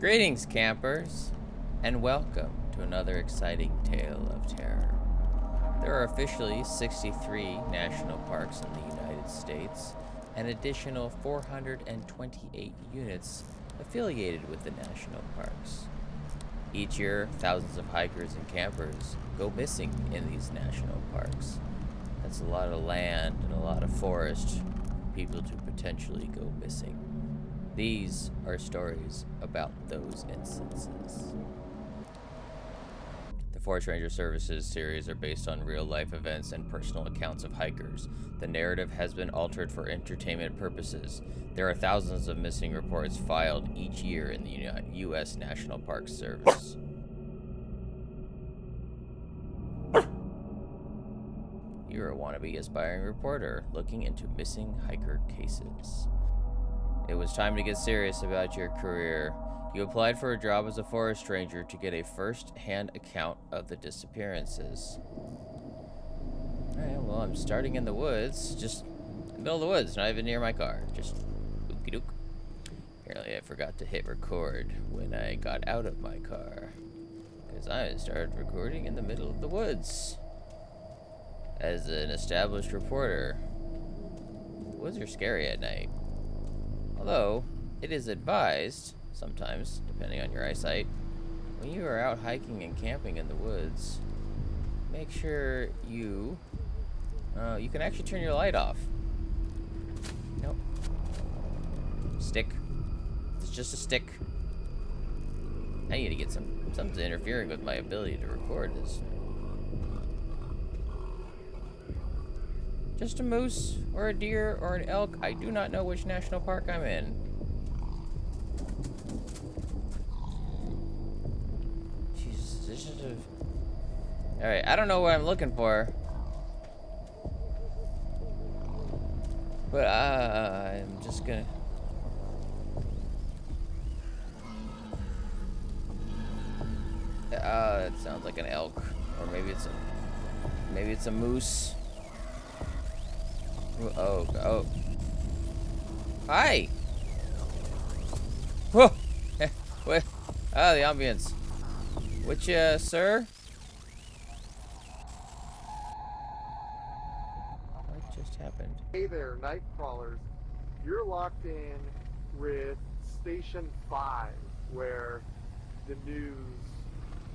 Greetings, campers, and welcome to another exciting tale of terror. There are officially 63 national parks in the United States, and additional 428 units affiliated with the national parks. Each year, thousands of hikers and campers go missing in these national parks. That's a lot of land and a lot of forest for people to potentially go missing. These are stories about those instances. The Forest Ranger Services series are based on real-life events and personal accounts of hikers. The narrative has been altered for entertainment purposes. There are thousands of missing reports filed each year in the U.S. National Park Service. You're a wannabe aspiring reporter looking into missing hiker cases. It was time to get serious about your career. You applied for a job as a forest ranger to get a first-hand account of the disappearances. Alright, well, I'm starting in the woods, just in the middle of the woods, not even near my car. Just ookie-dook. Apparently I forgot to hit record when I got out of my car, because I started recording in the middle of the woods. As an established reporter, the woods are scary at night. Although, it is advised, sometimes, depending on your eyesight, when you are out hiking and camping in the woods, make sure you can actually turn your light off. Nope. Stick. It's just a stick. I need to get something's interfering with my ability to record this. Just a moose, or a deer, or an elk. I do not know which national park I'm in. Jesus, this is a... Alright, I don't know what I'm looking for. But, I'm just gonna... That sounds like an elk. Or maybe it's a moose. Oh. Hi! Whoa! What? Ah, the ambience. Which, sir? What just happened? Hey there, night crawlers. You're locked in with Station 5, where the news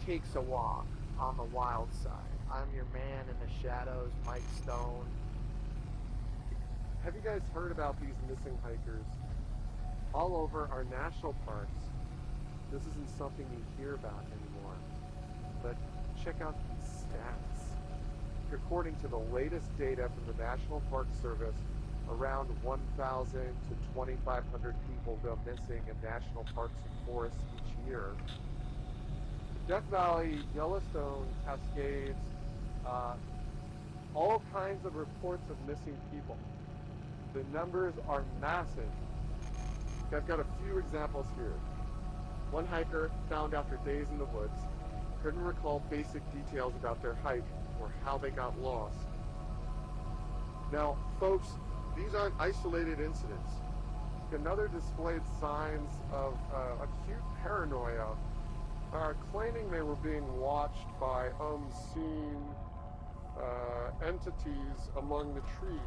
takes a walk on the wild side. I'm your man in the shadows, Mike Stone. Have you guys heard about these missing hikers? All over our national parks. This isn't something you hear about anymore. But check out these stats. According to the latest data from the National Park Service, around 1,000 to 2,500 people go missing in national parks and forests each year. Death Valley, Yellowstone, Cascades, all kinds of reports of missing people. The numbers are massive. I've got a few examples here. One hiker found after days in the woods couldn't recall basic details about their hike or how they got lost. Now, folks, these aren't isolated incidents. Another displayed signs of acute paranoia, claiming they were being watched by unseen entities among the trees.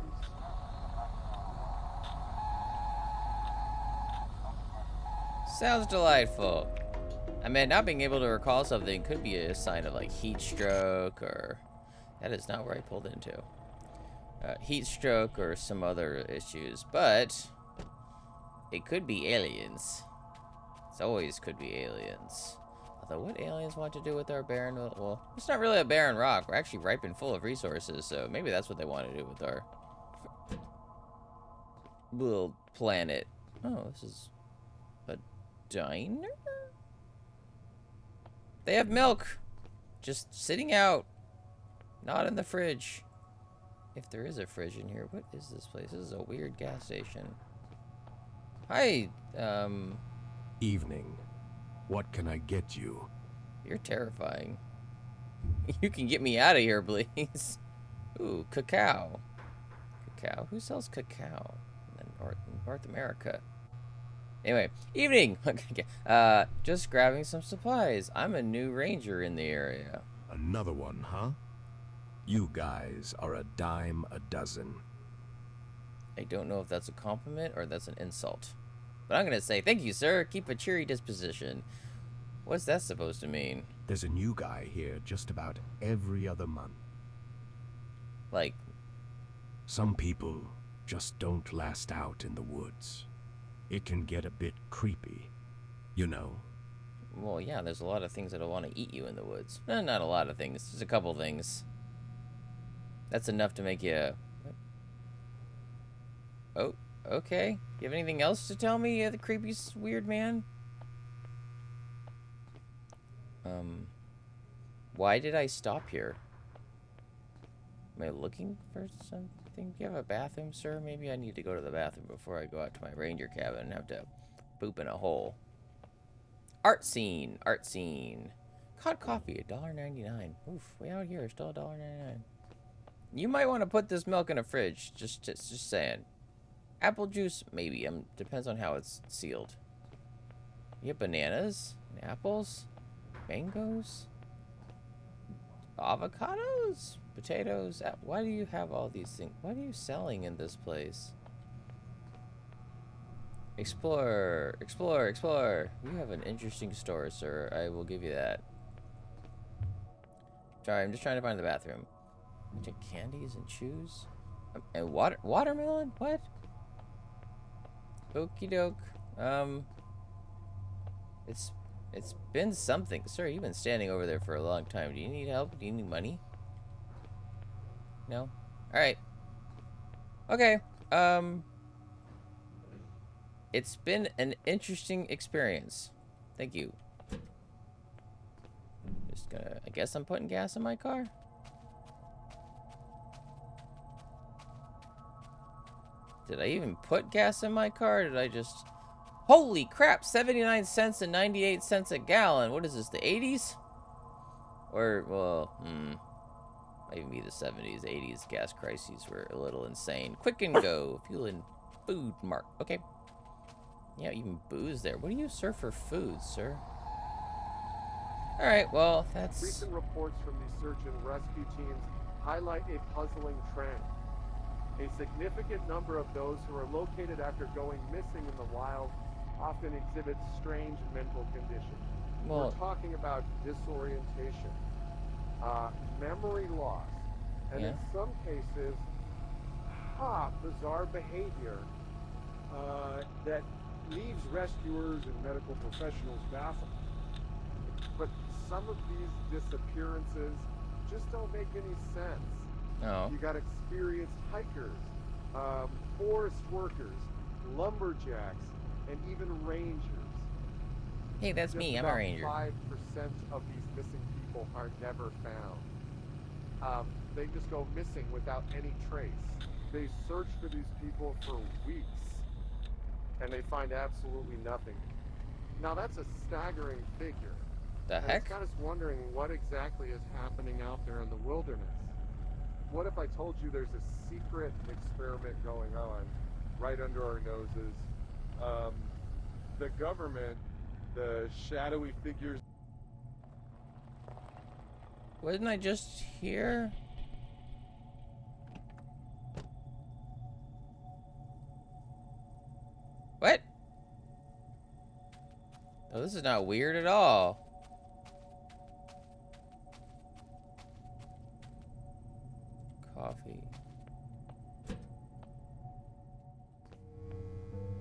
Sounds delightful. I mean, not being able to recall something could be a sign of, like, heat stroke, or... That is not where I pulled into. Heat stroke or some other issues, but... It could be aliens. It always could be aliens. Although, what aliens want to do with our barren... Well, it's not really a barren rock. We're actually ripe and full of resources, so maybe that's what they want to do with our... little planet. Oh, this is... a diner? They have milk just sitting out, not in the fridge. If there is a fridge in here, what is this place? This is a weird gas station. Hi, Evening. What can I get you? You're terrifying. You can get me out of here, please. Ooh, cacao. Cacao? Who sells cacao in North America? Anyway, evening. Okay. Just grabbing some supplies. I'm a new ranger in the area. Another one, huh? You guys are a dime a dozen. I don't know if that's a compliment or that's an insult. But I'm going to say, thank you, sir. Keep a cheery disposition. What's that supposed to mean? There's a new guy here just about every other month. Like, Some people just don't last out in the woods. It can get a bit creepy, you know. well, yeah, there's a lot of things that'll want to eat you in the woods. Not a lot of things. Just a couple things. That's enough to make you... Oh, okay. You have anything else to tell me, the creepy, weird man? Why did I stop here? Am I looking for something? Do you have a bathroom, sir? Maybe I need to go to the bathroom before I go out to my ranger cabin and have to poop in a hole. Art scene. Art scene. Cod coffee, $1.99. Oof, way out here, still $1.99. You might want to put this milk in a fridge. Just saying. Apple juice, maybe. Depends on how it's sealed. You have bananas and apples, mangoes, avocados, potatoes. Why do you have all these things? What are you selling in this place? Explore, explore, explore. You have an interesting store, sir. I will give you that. Sorry, I'm just trying to find the bathroom. Take candies and chews. And watermelon? What? Okie doke. It's been something. Sir, you've been standing over there for a long time. Do you need help? Do you need money? No? Alright. Okay. It's been an interesting experience. Thank you. Just gonna... I guess I'm putting gas in my car? Did I even put gas in my car? Did I just... Holy crap! 79 cents and 98 cents a gallon. What is this, the 80s? Or, well, might even be the 70s. 80s gas crises were a little insane. Quick and go. Fuel and food mark. Okay. Yeah, even booze there. What do you serve for food, sir? Alright, well, that's... Recent reports from these search and rescue teams highlight a puzzling trend. A significant number of those who are located after going missing in the wild often exhibit strange mental conditions. Well, We're talking about disorientation, memory loss, and in some cases, bizarre behavior that leaves rescuers and medical professionals baffled. But some of these disappearances just don't make any sense. oh. You got experienced hikers, forest workers, lumberjacks, and even rangers. Hey, that's me. I'm a ranger. 5% of these missing people are never found. They just go missing without any trace. They search for these people for weeks, and they find absolutely nothing. Now that's a staggering figure. The And heck? it's got us wondering what exactly is happening out there in the wilderness. What if I told you there's a secret experiment going on right under our noses? The government, the shadowy figures. Wasn't I just here? What? Oh, this is not weird at all. Coffee.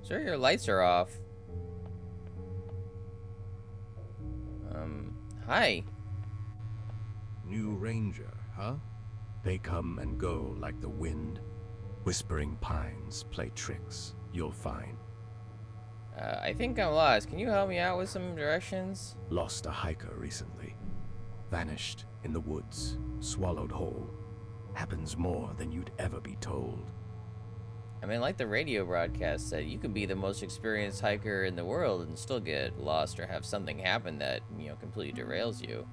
Sir, your lights are off. Hi. New ranger, huh? They come and go like the wind. Whispering pines play tricks, you'll find. I think I'm lost. Can you help me out with some directions? Lost a hiker recently. Vanished in the woods, swallowed whole. Happens more than you'd ever be told. I mean, like the radio broadcast said, you could be the most experienced hiker in the world and still get lost or have something happen that, completely derails you.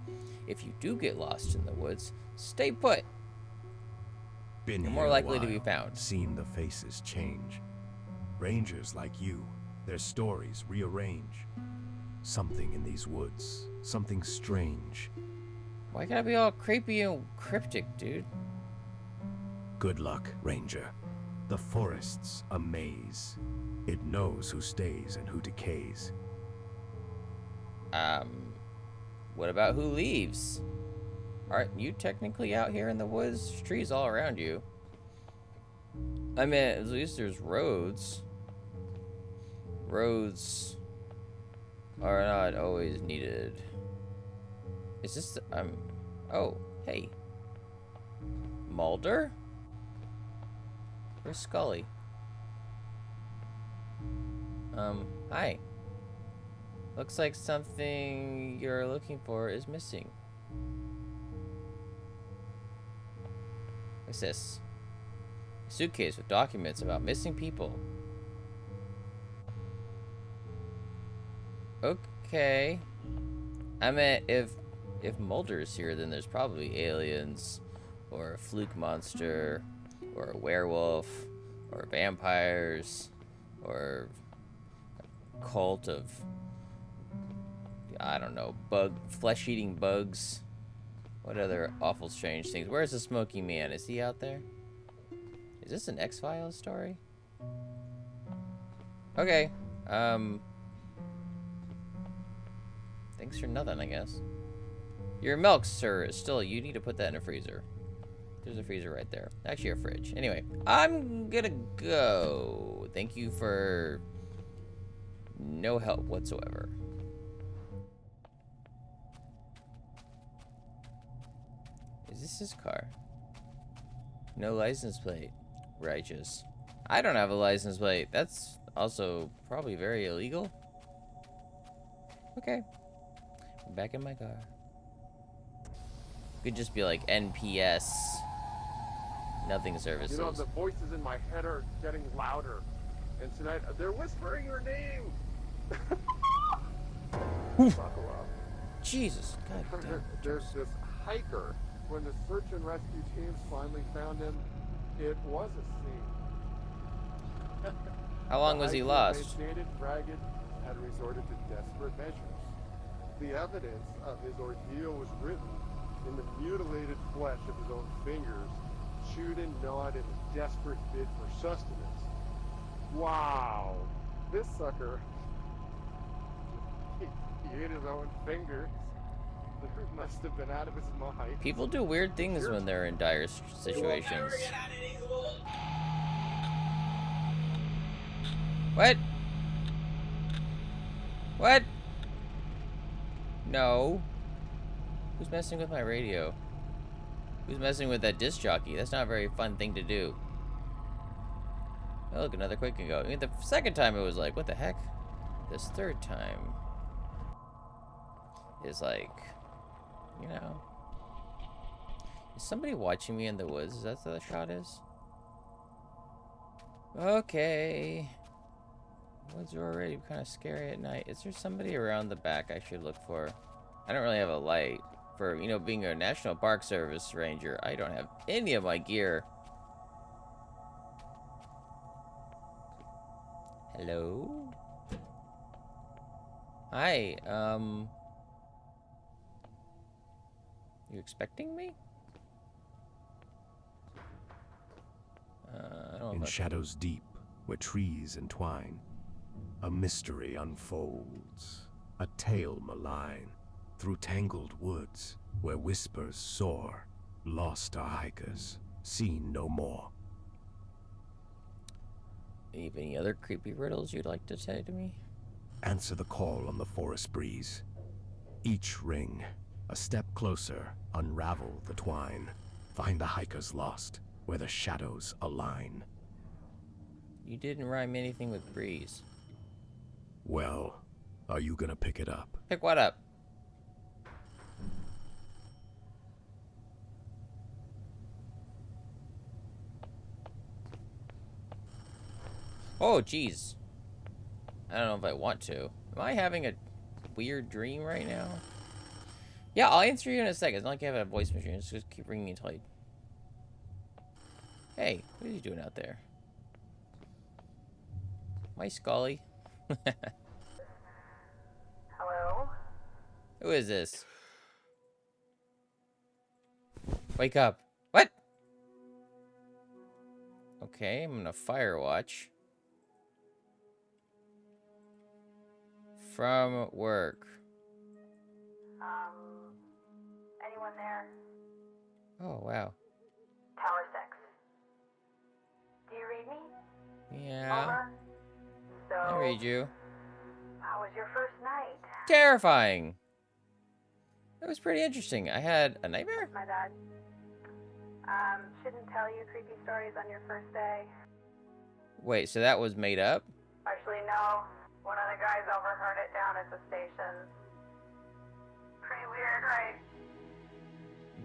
If you do get lost in the woods, stay put. Been You're here more a likely to be while, found. Seen the faces change. Rangers like you, their stories rearrange. Something in these woods, something strange. Why gotta be all creepy and cryptic, dude? Good luck, Ranger. The forest's a maze. It knows who stays and who decays. What about who leaves? Aren't you technically out here in the woods? There's trees all around you. I mean, at least there's roads. Roads are not always needed. Is this, oh, hey. Mulder? Where's Scully? Hi. Looks like something you're looking for is missing. What's this? A suitcase with documents about missing people. Okay. I mean, if Mulder's here, then there's probably aliens, or a fluke monster, or a werewolf, or vampires, or a cult of, I don't know, flesh-eating bugs. What other awful strange things? Where's the Smoky Man? Is he out there? Is this an X-Files story? Okay. Thanks for nothing, I guess. Your milk, sir, is still... You need to put that in a freezer. There's a freezer right there. Actually, a fridge. Anyway, I'm gonna go. Thank you for... no help whatsoever. Is this his car? No license plate. Righteous. I don't have a license plate. That's also probably very illegal. Okay. I'm back in my car. Could just be like NPS. Nothing services. You know, the voices in my head are getting louder. And tonight, they're whispering your name. Buckle up. Jesus. God damn. There's this hiker. When the search and rescue teams finally found him, it was a scene. How long was he lost? Emaciated, ragged, had resorted to desperate measures. The evidence of his ordeal was written in the mutilated flesh of his own fingers, chewed and gnawed in a desperate bid for sustenance. Wow! This sucker, he ate his own fingers. Must have been out of his mind. People do weird things when they're in dire situations. What? What? No. Who's messing with my radio? Who's messing with that disc jockey? That's not a very fun thing to do. Oh, look, another quick and go. I mean, the second time it was like, what the heck? This third time is like, you know. Is somebody watching me in the woods? Is that what the shot is? Okay. Woods are already kind of scary at night. Is there somebody around the back I should look for? I don't really have a light. For, you know, being a National Park Service ranger, I don't have any of my gear. Hello? Hi, you expecting me? I don't know. In shadows deep, where trees entwine, a mystery unfolds, a tale malign. Through tangled woods, where whispers soar, lost are hikers, seen no more. Have any other creepy riddles you'd like to say to me? Answer the call on the forest breeze. Each ring, a step closer, unravel the twine. Find the hikers lost, where the shadows align. You didn't rhyme anything with breeze. Well, are you gonna pick it up? Pick what up? Oh, jeez. I don't know if I want to. Am I having a weird dream right now? Yeah, I'll answer you in a second. It's not like I have a voice machine. It's just keep ringing until I... Hey, what are you doing out there? My Scully. Hello? Who is this? Wake up. What? Okay, I'm gonna fire watch. From work. Anyone there? Oh, wow. Tower 6. Do you read me? Yeah, Over? So, I read you. how was your first night? Terrifying. That was pretty interesting. I had a nightmare? My bad. Shouldn't tell you creepy stories on your first day. Wait, so that was made up? Actually, no. One of the guys overheard it down at the station. Pretty weird, right?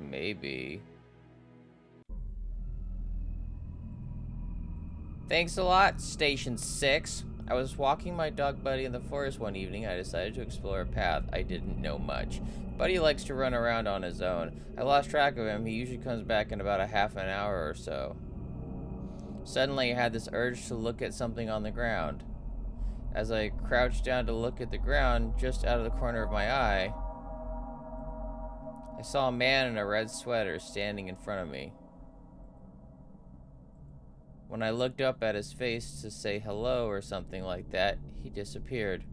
Maybe. Thanks a lot, Station 6. I was walking my dog Buddy in the forest one evening. I decided to explore a path I didn't know much. Buddy likes to run around on his own. I lost track of him. He usually comes back in about a half an hour or so. Suddenly, I had this urge to look at something on the ground. As I crouched down to look at the ground, just out of the corner of my eye, I saw a man in a red sweater standing in front of me. When I looked up at his face to say hello or something like that, he disappeared.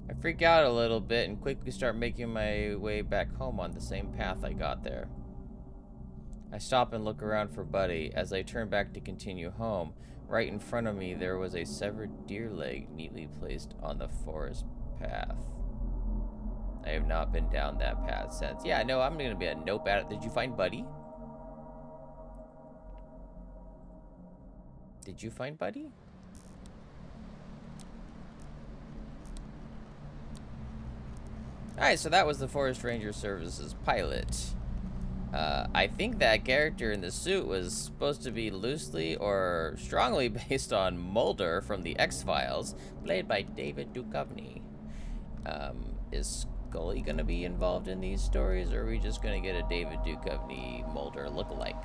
I freak out a little bit and quickly start making my way back home on the same path I got there. I stop and look around for Buddy. As I turn back to continue home, right in front of me there was a severed deer leg neatly placed on the forest path. I have not been down that path since. Yeah, no, I'm gonna be a nope at it. Did you find Buddy? Did you find Buddy? Alright, so that was the Forest Ranger Services pilot. I think that character in the suit was supposed to be loosely or strongly based on Mulder from the X-Files, played by David Duchovny. Is Scully going to be involved in these stories, or are we just going to get a David Duchovny Mulder lookalike?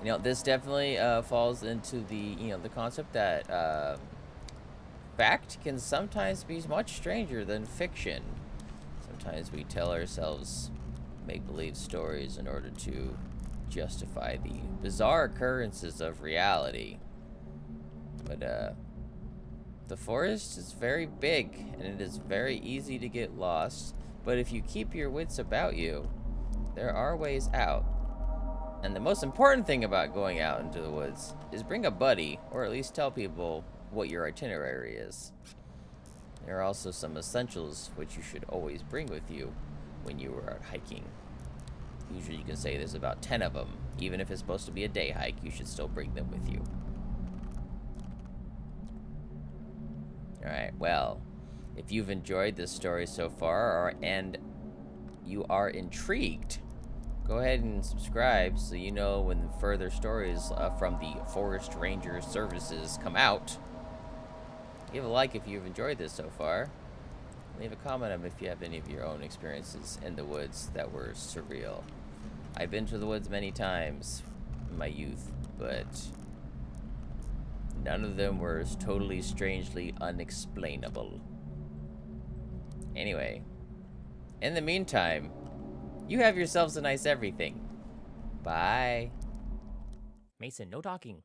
You know, this definitely falls into the, the concept that fact can sometimes be much stranger than fiction. Sometimes we tell ourselves make-believe stories in order to justify the bizarre occurrences of reality. But the forest is very big, and it is very easy to get lost. But if you keep your wits about you, there are ways out. And the most important thing about going out into the woods is bring a buddy, or at least tell people what your itinerary is. There are also some essentials which you should always bring with you when you are out hiking. Usually you can say there's about 10 of them. Even if it's supposed to be a day hike, you should still bring them with you. Alright, well, if you've enjoyed this story so far, and you are intrigued, go ahead and subscribe so you know when further stories from the Forest Ranger Services come out. Give a like if you've enjoyed this so far. Leave a comment if you have any of your own experiences in the woods that were surreal. I've been to the woods many times in my youth, but none of them were totally strangely unexplainable. Anyway, in the meantime, you have yourselves a nice everything. Bye. Mason, no talking.